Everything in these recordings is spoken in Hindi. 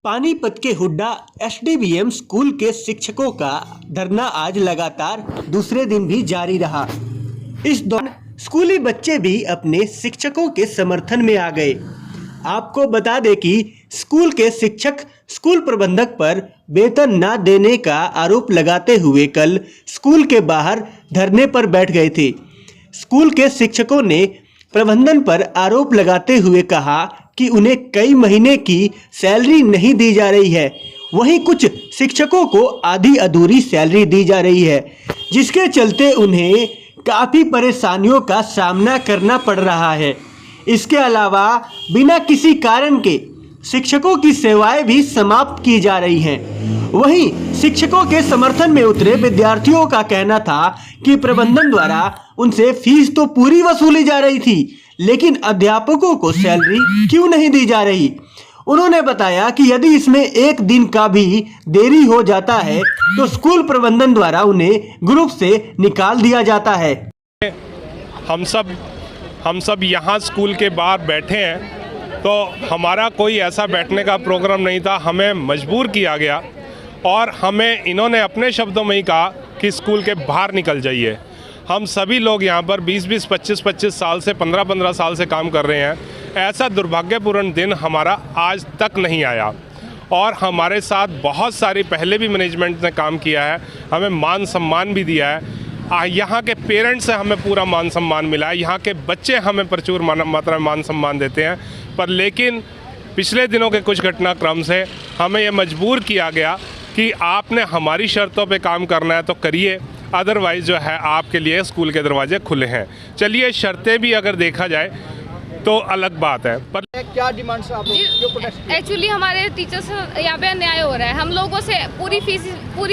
पानीपत के हुड्डा एसडीवीएम स्कूल के शिक्षकों का धरना आज लगातार दूसरे दिन भी जारी रहा। इस दौरान स्कूली बच्चे भी अपने शिक्षकों के समर्थन में आ गए। आपको बता दें कि स्कूल के शिक्षक स्कूल प्रबंधक पर वेतन न देने का आरोप लगाते हुए कल स्कूल के बाहर धरने पर बैठ गए थे। स्कूल के शिक्षकों ने प्रबंधन पर आरोप लगाते हुए कहा कि उन्हें कई महीने की सैलरी नहीं दी जा रही है। वहीं कुछ शिक्षकों को आधी अधूरी सैलरी दी जा रही है, जिसके चलते उन्हें काफ़ी परेशानियों का सामना करना पड़ रहा है। इसके अलावा बिना किसी कारण के शिक्षकों की सेवाएं भी समाप्त की जा रही हैं। वहीं शिक्षकों के समर्थन में उतरे विद्यार्थियों का कहना था कि प्रबंधन द्वारा उनसे फीस तो पूरी वसूली जा रही थी, लेकिन अध्यापकों को सैलरी क्यों नहीं दी जा रही। उन्होंने बताया कि यदि इसमें एक दिन का भी देरी हो जाता है तो स्कूल प्रबंधन द्वारा उन्हें ग्रुप से निकाल दिया जाता है। हम सब यहाँ स्कूल के बाहर बैठे हैं, तो हमारा कोई ऐसा बैठने का प्रोग्राम नहीं था। हमें मजबूर किया गया और हमें इन्होंने अपने शब्दों में ही कहा कि स्कूल के बाहर निकल जाइए। हम सभी लोग यहाँ पर 20-20, 25-25 साल से 15-15 साल से काम कर रहे हैं। ऐसा दुर्भाग्यपूर्ण दिन हमारा आज तक नहीं आया और हमारे साथ बहुत सारी पहले भी मैनेजमेंट ने काम किया है, हमें मान सम्मान भी दिया है। यहाँ के पेरेंट्स से हमें पूरा मान सम्मान मिला है, यहाँ के बच्चे हमें प्रचुर मात्रा में मान सम्मान देते हैं। पर लेकिन पिछले दिनों के कुछ घटनाक्रम से हमें ये मजबूर किया गया कि आपने हमारी शर्तों पे काम करना है तो करिए, अदरवाइज़ जो है आपके लिए स्कूल के दरवाजे खुले हैं। चलिए, शर्तें भी अगर देखा जाए तो अलग बात है। पर क्या डिमांड से आप लोग? एक्चुअली हमारे टीचर्स यहाँ पे अन्याय हो रहा है। हम लोगों से पूरी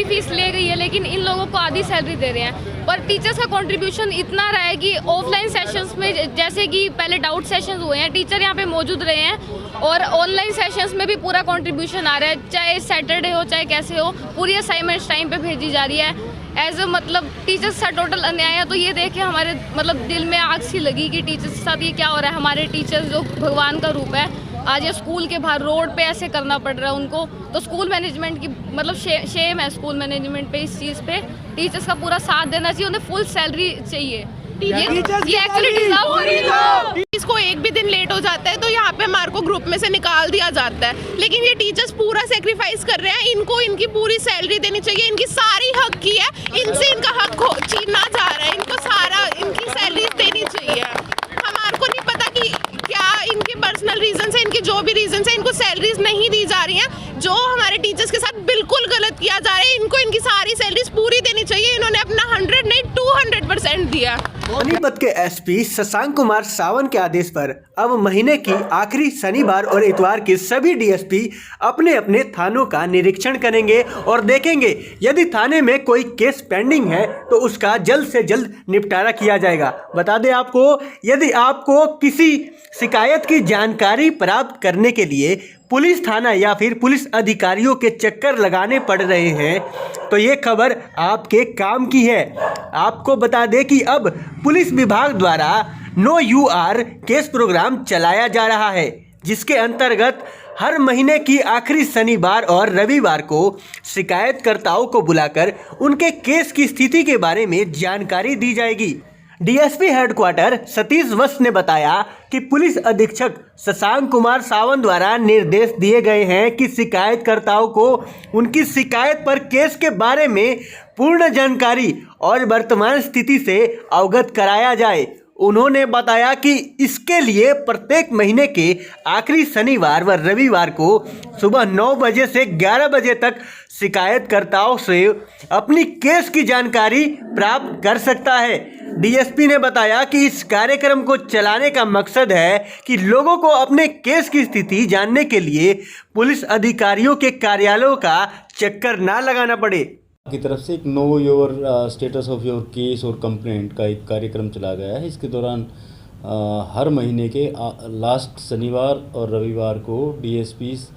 फीस ले गई है, लेकिन इन लोगों को आधी सैलरी दे रहे हैं। पर टीचर्स का कंट्रीब्यूशन इतना रहा है कि ऑफलाइन सेशंस में, जैसे कि पहले डाउट सेशंस हुए हैं, टीचर यहाँ पे मौजूद रहे हैं और ऑनलाइन सेशंस में भी पूरा कंट्रीब्यूशन आ रहा है। चाहे सैटरडे हो चाहे कैसे हो, पूरी असाइनमेंट्स टाइम पे भेजी जा रही है। एज ए मतलब टीचर्स का टोटल अन्याय है। तो ये देख के हमारे मतलब दिल में आग सी लगी कि टीचर्स के साथ ये क्या हो रहा है। हमारे टीचर्स जो भगवान का रूप है, आज ये स्कूल के बाहर रोड पे ऐसे करना पड़ रहा है उनको। तो स्कूल मैनेजमेंट की मतलब शेम है स्कूल मैनेजमेंट पे इस चीज़ पे। टीचर्स का पूरा साथ देना चाहिए, उन्हें फुल सैलरी चाहिए। ये एक्चुअली डिजर्व। इसको एक भी दिन लेट हो जाता है तो यहाँ पे हमारे को ग्रुप में से निकाल दिया जाता है। लेकिन ये टीचर्स पूरा सेक्रीफाइस कर रहे हैं, इनको इनकी पूरी सैलरी देनी चाहिए। इनकी सारी हक की है, इनसे इनका हक छीना जा रहा है। इनको सारा इनकी सैलरी देनी चाहिए। हमारे को नहीं पता कि क्या इनके पर्सनल रीजन है, इनके जो भी रीजन है, इनको सैलरीज नहीं दी जा रही हैं। जो हमारे टीचर्स के साथ बिल्कुल गलत किया जा रहा है। इनको इनकी सारी सैलरीज पूरी देनी चाहिए। इन्होंने अपना 100 नहीं 200% दिया। पानीपत के एसपी शशांक कुमार सावन के आदेश पर अब महीने की आखिरी शनिवार और इतवार के सभी डीएसपी अपने अपने थानों का निरीक्षण करेंगे और देखेंगे यदि थाने में कोई केस पेंडिंग है तो उसका जल्द से जल्द निपटारा किया जाएगा। बता दें आपको, यदि आपको किसी शिकायत की जानकारी प्राप्त करने के लिए पुलिस थाना या फिर पुलिस अधिकारियों के चक्कर लगाने पड़ रहे हैं तो ये खबर आपके काम की है। आपको बता दें कि अब पुलिस विभाग द्वारा नो यूआर केस प्रोग्राम चलाया जा रहा है, जिसके अंतर्गत हर महीने की आखिरी शनिवार और रविवार को शिकायतकर्ताओं को बुलाकर उनके केस की स्थिति के बारे में जानकारी दी जाएगी। डीएसपी हेडक्वार्टर सतीश वत्स ने बताया कि पुलिस अधीक्षक शशांक कुमार सावन द्वारा निर्देश दिए गए हैं कि शिकायतकर्ताओं को उनकी शिकायत पर केस के बारे में पूर्ण जानकारी और वर्तमान स्थिति से अवगत कराया जाए। उन्होंने बताया कि इसके लिए प्रत्येक महीने के आखिरी शनिवार व रविवार को सुबह 9 बजे से 11 बजे तक शिकायतकर्ताओं से अपनी केस की जानकारी प्राप्त कर सकता है। डीएसपी ने बताया कि इस कार्यक्रम को चलाने का मकसद है कि लोगों को अपने केस की स्थिति जानने के लिए पुलिस अधिकारियों के कार्यालयों का चक्कर ना लगाना पड़े। की तरफ से एक know your status of your case और कंप्लेंट का एक कार्यक्रम चला गया है। इसके दौरान हर महीने के लास्ट शनिवार और रविवार को डीएसपीस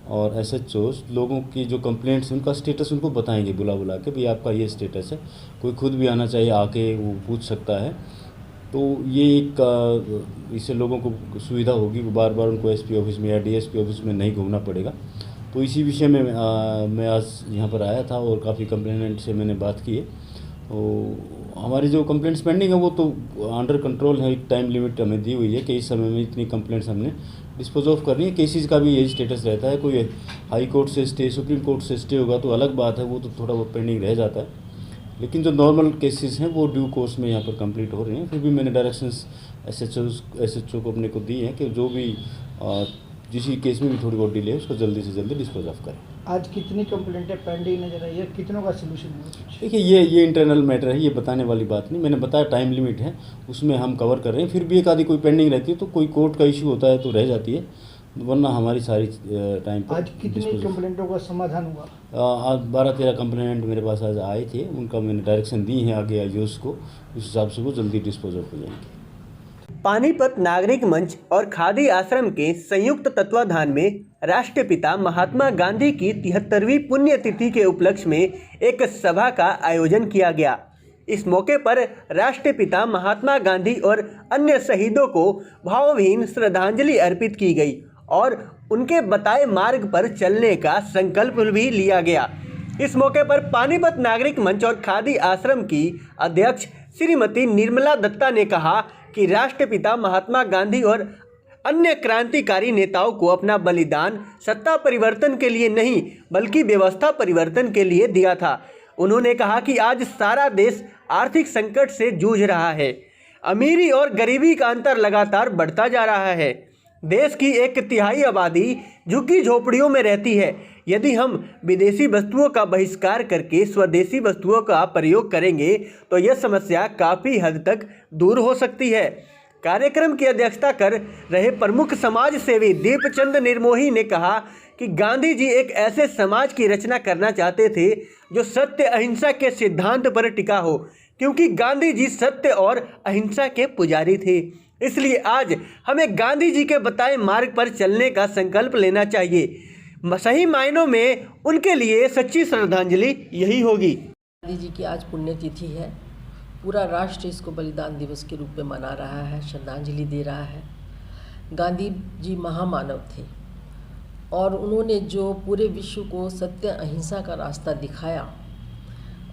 और एसएचओ लोगों की जो कंप्लेंट्स हैं उनका स्टेटस उनको बताएंगे बुला के, भाई आपका ये स्टेटस है। कोई खुद भी आना चाहिए, आके वो पूछ सकता है। तो ये एक इससे लोगों को सुविधा होगी, बार बार उनको एसपी ऑफिस में या डीएसपी ऑफिस में नहीं घूमना पड़ेगा। तो इसी विषय में मैं आज यहाँ पर आया था और काफ़ी कंप्लेनेंट से मैंने बात की है। तो हमारी जो कंप्लेंट्स पेंडिंग है वो तो अंडर कंट्रोल है। एक टाइम लिमिट हमें दी हुई है कि इस समय में इतनी कंप्लेंट्स हमने डिस्पोज ऑफ करनी है। केसेस का भी यही स्टेटस रहता है। कोई हाई कोर्ट से स्टे, सुप्रीम कोर्ट से स्टे होगा तो अलग बात है, वो तो थोड़ा बहुत पेंडिंग रह जाता है। लेकिन जो नॉर्मल केसेस हैं वो ड्यू कोर्स में यहाँ पर कंप्लीट हो रहे हैं। फिर भी मैंने डायरेक्शंस SHO को अपने को दी हैं कि जो भी जिस केस में भी थोड़ी बहुत डिले है उसको जल्दी से जल्दी डिस्पोज ऑफ करें। आज कितनी कंप्लेंटें पेंडिंग नजर आई है, कितनों का सोल्यूशन हुआ? देखिए ये इंटरनल मैटर है, ये बताने वाली बात नहीं। मैंने बताया टाइम लिमिट है, उसमें हम कवर कर रहे हैं। फिर भी एक आधी कोई पेंडिंग रहती है तो कोई कोर्ट का इशू होता है तो रह जाती है, वरना हमारी सारी टाइम पर। आज कितनी कंप्लेंटों का समाधान हुआ? आज 12-13 कंप्लेंट मेरे पास आज आए थे, उनका मैंने डायरेक्शन दी है आगे आईओएस को, उस हिसाब से वो जल्दी डिस्पोज ऑफ हो जाएंगे। पानीपत नागरिक मंच और खादी आश्रम के संयुक्त तत्वाधान में राष्ट्रपिता महात्मा गांधी की 73वीं पुण्यतिथि के उपलक्ष्य में एक सभा का आयोजन किया गया। इस मौके पर राष्ट्रपिता महात्मा गांधी और अन्य शहीदों को भावभीनी श्रद्धांजलि अर्पित की गई और उनके बताए मार्ग पर चलने का संकल्प भी लिया गया। इस मौके पर पानीपत नागरिक मंच और खादी आश्रम की अध्यक्ष श्रीमती निर्मला दत्ता ने कहा कि राष्ट्रपिता महात्मा गांधी और अन्य क्रांतिकारी नेताओं को अपना बलिदान सत्ता परिवर्तन के लिए नहीं बल्कि व्यवस्था परिवर्तन के लिए दिया था। उन्होंने कहा कि आज सारा देश आर्थिक संकट से जूझ रहा है। अमीरी और गरीबी का अंतर लगातार बढ़ता जा रहा है। देश की 1/3 आबादी झुग्गी झोपड़ियों में रहती है। यदि हम विदेशी वस्तुओं का बहिष्कार करके स्वदेशी वस्तुओं का प्रयोग करेंगे तो यह समस्या काफ़ी हद तक दूर हो सकती है। कार्यक्रम की अध्यक्षता कर रहे प्रमुख समाज सेवी दीपचंद निर्मोही ने कहा कि गांधी जी एक ऐसे समाज की रचना करना चाहते थे जो सत्य अहिंसा के सिद्धांत पर टिका हो, क्योंकि गांधी जी सत्य और अहिंसा के पुजारी थे। इसलिए आज हमें गांधी जी के बताए मार्ग पर चलने का संकल्प लेना चाहिए। सही मायनों में उनके लिए सच्ची श्रद्धांजलि यही होगी। गांधी जी की आज पुण्यतिथि है। पूरा राष्ट्र इसको बलिदान दिवस के रूप में मना रहा है, श्रद्धांजलि दे रहा है। गांधी जी महामानव थे और उन्होंने जो पूरे विश्व को सत्य अहिंसा का रास्ता दिखाया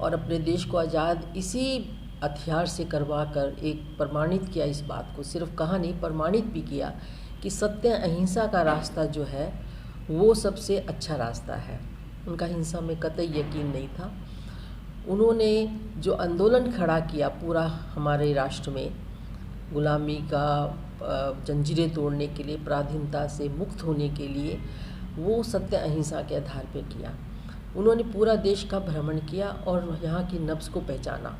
और अपने देश को आज़ाद इसी हथियार से करवा कर एक प्रमाणित किया। इस बात को सिर्फ कहा नहीं, प्रमाणित भी किया कि सत्य अहिंसा का रास्ता जो है वो सबसे अच्छा रास्ता है। उनका हिंसा में कतई यकीन नहीं था। उन्होंने जो आंदोलन खड़ा किया पूरा हमारे राष्ट्र में गुलामी का जंजीरें तोड़ने के लिए, पराधीनता से मुक्त होने के लिए, वो सत्य अहिंसा के आधार पर किया। उन्होंने पूरा देश का भ्रमण किया और यहाँ की नब्ज़ को पहचाना।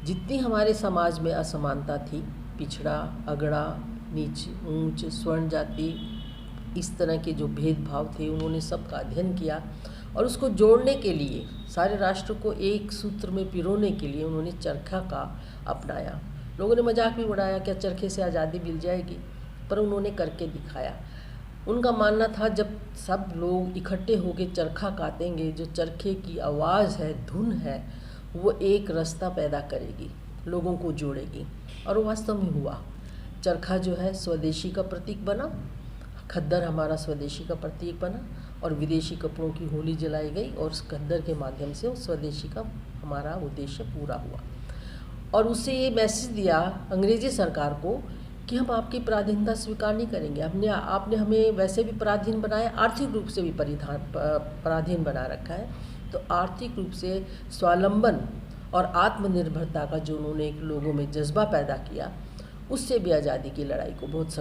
जितनी हमारे समाज में असमानता थी, पिछड़ा, अगड़ा, नीच, ऊंच, स्वर्ण जाति, इस तरह के जो भेदभाव थे, उन्होंने सबका अध्ययन किया और उसको जोड़ने के लिए, सारे राष्ट्र को एक सूत्र में पिरोने के लिए उन्होंने चरखा का अपनाया। लोगों ने मजाक भी उड़ाया, क्या चरखे से आज़ादी मिल जाएगी, पर उन्होंने करके दिखाया। उनका मानना था जब सब लोग इकट्ठे होकर चरखा काटेंगे, जो चरखे की आवाज़ है, धुन है, वो एक रास्ता पैदा करेगी, लोगों को जोड़ेगी। और वो वास्तव में हुआ। चरखा जो है स्वदेशी का प्रतीक बना, खद्दर हमारा स्वदेशी का प्रतीक बना और विदेशी कपड़ों की होली जलाई गई और उस खद्दर के माध्यम से उस स्वदेशी का हमारा उद्देश्य पूरा हुआ। और उससे ये मैसेज दिया अंग्रेजी सरकार को कि हम आपकी पराधीनता स्वीकार नहीं करेंगे। आपने हमें वैसे भी पराधीन बनाया, आर्थिक रूप से भी पराधीन बना रखा है, तो आर्थिक रूप से स्वावलंबन और आत्मनिर्भरता का जो उन्होंने लोगों में जज्बा पैदा किया, उससे भी आज़ादी की लड़ाई को बहुत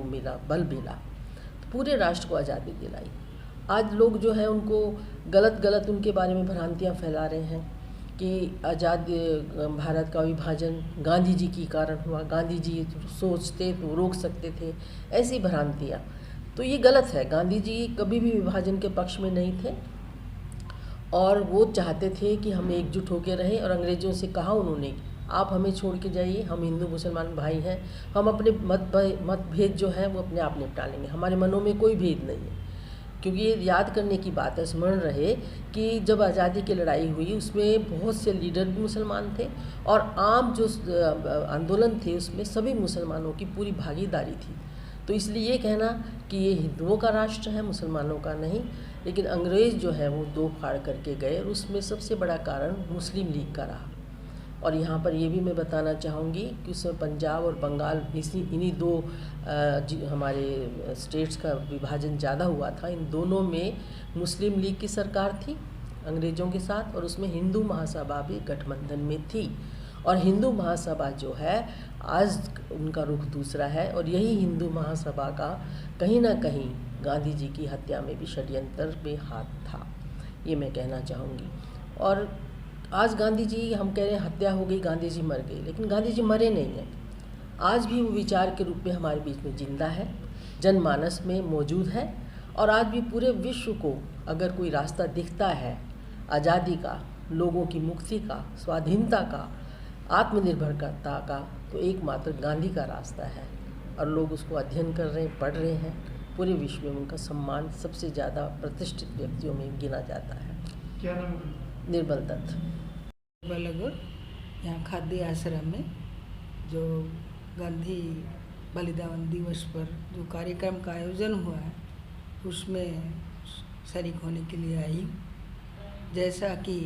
मिला, बल मिला, पूरे राष्ट्र को आज़ादी दिलाई। आज लोग जो है उनको गलत उनके बारे में भ्रांतियाँ फैला रहे हैं कि आज़ाद भारत का विभाजन गांधी जी के कारण हुआ, गांधी जी सोचते तो रोक सकते थे, ऐसी भ्रांतियाँ। तो ये गलत है। गांधी जी कभी भी विभाजन के पक्ष में नहीं थे और वो चाहते थे कि हम एकजुट होकर रहें। और अंग्रेज़ों से कहा उन्होंने, आप हमें छोड़ के जाइए, हम हिंदू मुसलमान भाई हैं, हम अपने मतभेद जो है वो अपने आप निपटा लेंगे, हमारे मनों में कोई भेद नहीं है। क्योंकि ये याद करने की बात है, स्मरण रहे कि जब आज़ादी की लड़ाई हुई उसमें बहुत से लीडर भी मुसलमान थे और आम जो आंदोलन थे उसमें सभी मुसलमानों की पूरी भागीदारी थी। तो इसलिए ये कहना कि ये हिंदुओं का राष्ट्र है, मुसलमानों का नहीं। लेकिन अंग्रेज़ जो है वो दो फाड़ करके गए और उसमें सबसे बड़ा कारण मुस्लिम लीग का रहा। और यहाँ पर ये भी मैं बताना चाहूँगी कि उसमें पंजाब और बंगाल इन्हीं दो हमारे स्टेट्स का विभाजन ज़्यादा हुआ था। इन दोनों में मुस्लिम लीग की सरकार थी अंग्रेज़ों के साथ, और उसमें हिंदू महासभा भी गठबंधन में थी। और हिंदू महासभा जो है आज उनका रुख दूसरा है, और यही हिंदू महासभा का कहीं ना कहीं गांधी जी की हत्या में भी षड्यंत्र में हाथ था, ये मैं कहना चाहूँगी। और आज गांधी जी, हम कह रहे हैं हत्या हो गई, गांधी जी मर गए, लेकिन गांधी जी मरे नहीं हैं। आज भी वो विचार के रूप में हमारे बीच में जिंदा है, जनमानस में मौजूद है। और आज भी पूरे विश्व को अगर कोई रास्ता दिखता है आज़ादी का, लोगों की मुक्ति का, स्वाधीनता का, आत्मनिर्भरता का, तो एकमात्र गांधी का रास्ता है। और लोग उसको अध्ययन कर रहे हैं, पढ़ रहे हैं। पूरे विश्व में उनका सम्मान सबसे ज़्यादा प्रतिष्ठित व्यक्तियों में गिना जाता है। क्या नाम है? निर्मल दत्त। बलगुर यहाँ खाद्य आश्रम में जो गांधी बलिदान दिवस पर जो कार्यक्रम का आयोजन हुआ है उसमें शरीक होने के लिए आई। जैसा कि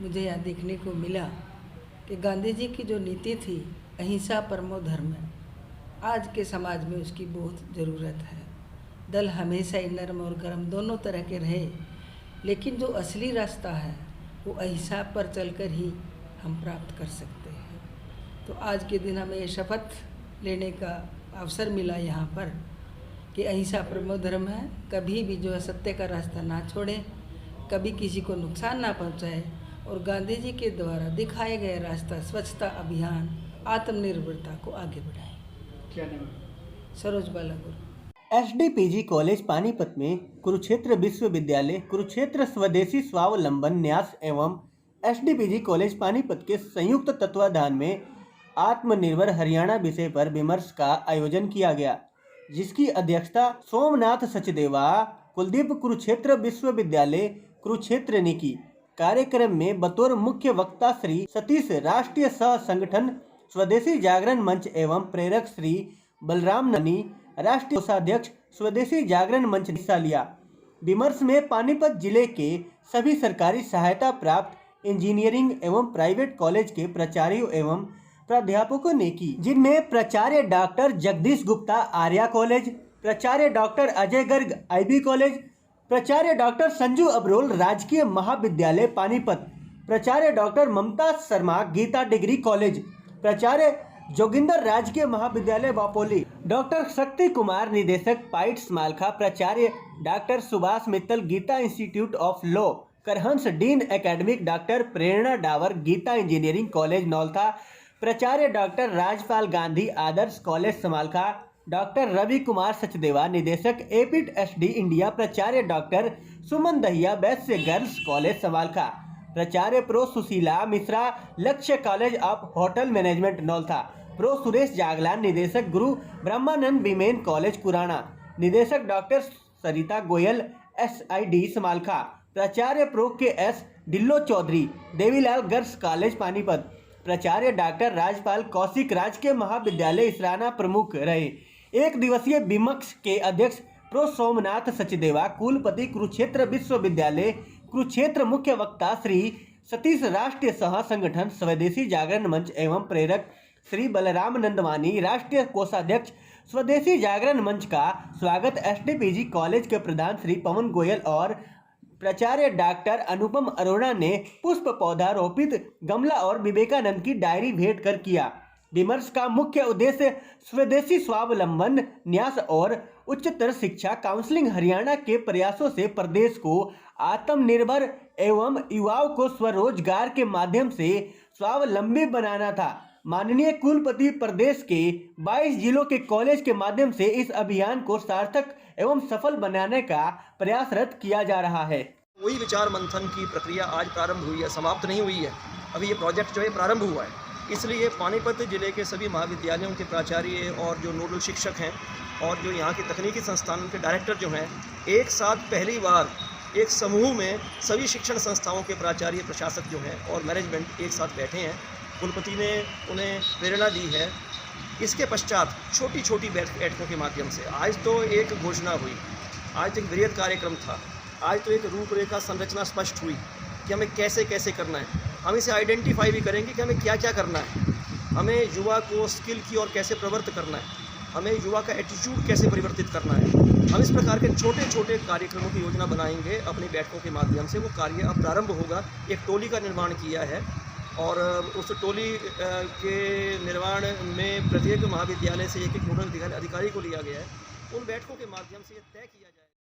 मुझे यहाँ देखने को मिला कि गांधी जी की जो नीति थी अहिंसा परमो धर्म, आज के समाज में उसकी बहुत ज़रूरत है। दल हमेशा ही नरम और गर्म दोनों तरह के रहे, लेकिन जो असली रास्ता है वो अहिंसा पर चलकर ही हम प्राप्त कर सकते हैं। तो आज के दिन हमें ये शपथ लेने का अवसर मिला यहाँ पर कि अहिंसा परमो धर्म है। कभी भी जो है सत्य का रास्ता ना छोड़ें, कभी किसी को नुकसान ना पहुँचाएं, और गांधी जी के द्वारा दिखाए गए रास्ता स्वच्छता अभियान, आत्मनिर्भरता को आगे बढ़ाएं। क्या नाम है? सरोज बालागुर। एसडीपीजी कॉलेज पानीपत में कुरुक्षेत्र विश्वविद्यालय, कुरुक्षेत्र स्वदेशी स्वावलंबन न्यास एवं एसडीपीजी कॉलेज पानीपत के संयुक्त तत्वाधान में आत्मनिर्भर हरियाणा विषय पर विमर्श का आयोजन किया गया, जिसकी अध्यक्षता सोमनाथ सचदेवा, कुलदीप कुरुक्षेत्र विश्वविद्यालय कुरुक्षेत्र ने की। कार्यक्रम में बतौर मुख्य वक्ता श्री सतीश, राष्ट्रीय सह संगठन स्वदेशी जागरण मंच एवं प्रेरक श्री बलराम ननी, राष्ट्रीय कोषाध्यक्ष स्वदेशी जागरण मंच, हिस्सा लिया। विमर्श में पानीपत जिले के सभी सरकारी सहायता प्राप्त इंजीनियरिंग एवं प्राइवेट कॉलेज के प्राचार्यों एवं प्राध्यापकों ने की, जिनमें प्राचार्य डॉक्टर जगदीश गुप्ता आर्या कॉलेज, प्राचार्य doctor Ajay Garg IB college, प्राचार्य डॉक्टर संजू अबरोल राजकीय महाविद्यालय पानीपत, प्राचार्य doctor Mamta Sharma Gita degree college, प्राचार्य जोगिंदर राजकीय महाविद्यालय बापोली, डॉक्टर शक्ति कुमार निदेशक पाइट्स मालखा, प्राचार्य doctor Subhash Mittal Geeta institute of law Karhans, dean academic doctor Prerna Dawar Geeta engineering college Naultha, प्राचार्य doctor Rajpal Gandhi Adarsh college Samalkha, doctor Ravi Kumar Sachdeva निदेशक एपिट एसडी इंडिया, प्राचार्य doctor Suman Dahiya Vaish girls college Samalkha, प्राचार्य prof Sushila Mishra Lakshya college of hotel management Naultha, prof Suresh Jaglan निदेशक गुरु ब्रह्मानंद विमेन कॉलेज कुराना, निदेशक डॉक्टर सरिता गोयल एसआईडी समालखा, प्राचार्य pro K S Dhillon Chaudhary Devilal girls college Panipat, प्राचार्य डॉक्टर राजपाल कौशिक राजकीय महाविद्यालय इसराना प्रमुख रहे। एक दिवसीय विमर्श के अध्यक्ष प्रो सोमनाथ सचदेवा, कुलपति कुरुक्षेत्र विश्वविद्यालय कुरुक्षेत्र, मुख्य वक्ता श्री सतीश, राष्ट्रीय सह संगठन स्वदेशी जागरण मंच एवं प्रेरक श्री बलराम नंदवानी, राष्ट्रीय कोषाध्यक्ष स्वदेशी जागरण मंच का स्वागत एसडीपीजी कॉलेज के प्रधान श्री पवन गोयल और प्राचार्य डॉक्टर अनुपम अरोड़ा ने पुष्प पौधा रोपित गमला और विवेकानंद की डायरी भेंट कर किया। विमर्श का मुख्य उद्देश्य स्वदेशी स्वावलंबन न्यास और उच्चतर शिक्षा काउंसिलिंग हरियाणा के प्रयासों से प्रदेश को आत्मनिर्भर एवं युवाओं को स्वरोजगार के माध्यम से स्वावलंबी बनाना था। माननीय कुलपति, प्रदेश के 22 जिलों के कॉलेज के माध्यम से इस अभियान को सार्थक एवं सफल बनाने का प्रयासरत किया जा रहा है। वही विचार मंथन की प्रक्रिया आज प्रारंभ हुई है, समाप्त नहीं हुई है। अभी ये प्रोजेक्ट जो है प्रारंभ हुआ है। इसलिए पानीपत जिले के सभी महाविद्यालयों के प्राचार्य और जो नोडल शिक्षक हैं और जो यहाँ के तकनीकी संस्थानों के डायरेक्टर जो हैं, एक साथ पहली बार एक समूह में सभी शिक्षण संस्थाओं के प्राचार्य, प्रशासक जो हैं और मैनेजमेंट एक साथ बैठे हैं। कुलपति ने उन्हें प्रेरणा दी है इसके पश्चात छोटी छोटी बैठकों के माध्यम से आज तो एक घोषणा हुई, आज तो एक बृहद कार्यक्रम था, आज तो एक रूपरेखा संरचना स्पष्ट हुई कि हमें कैसे कैसे करना है। हम इसे आइडेंटिफाई भी करेंगे कि हमें क्या क्या करना है, हमें युवा को स्किल की ओर कैसे प्रवृत्त करना है, हमें युवा का एटीट्यूड कैसे परिवर्तित करना है। हम इस प्रकार के छोटे छोटे कार्यक्रमों की योजना बनाएंगे अपनी बैठकों के माध्यम से। वो कार्य अब प्रारंभ होगा। एक टोली का निर्माण किया है और उस टोली के निर्माण में प्रत्येक महाविद्यालय से एक नोडल अधिकारी को लिया गया है। उन बैठकों के माध्यम से ये तय किया जाए।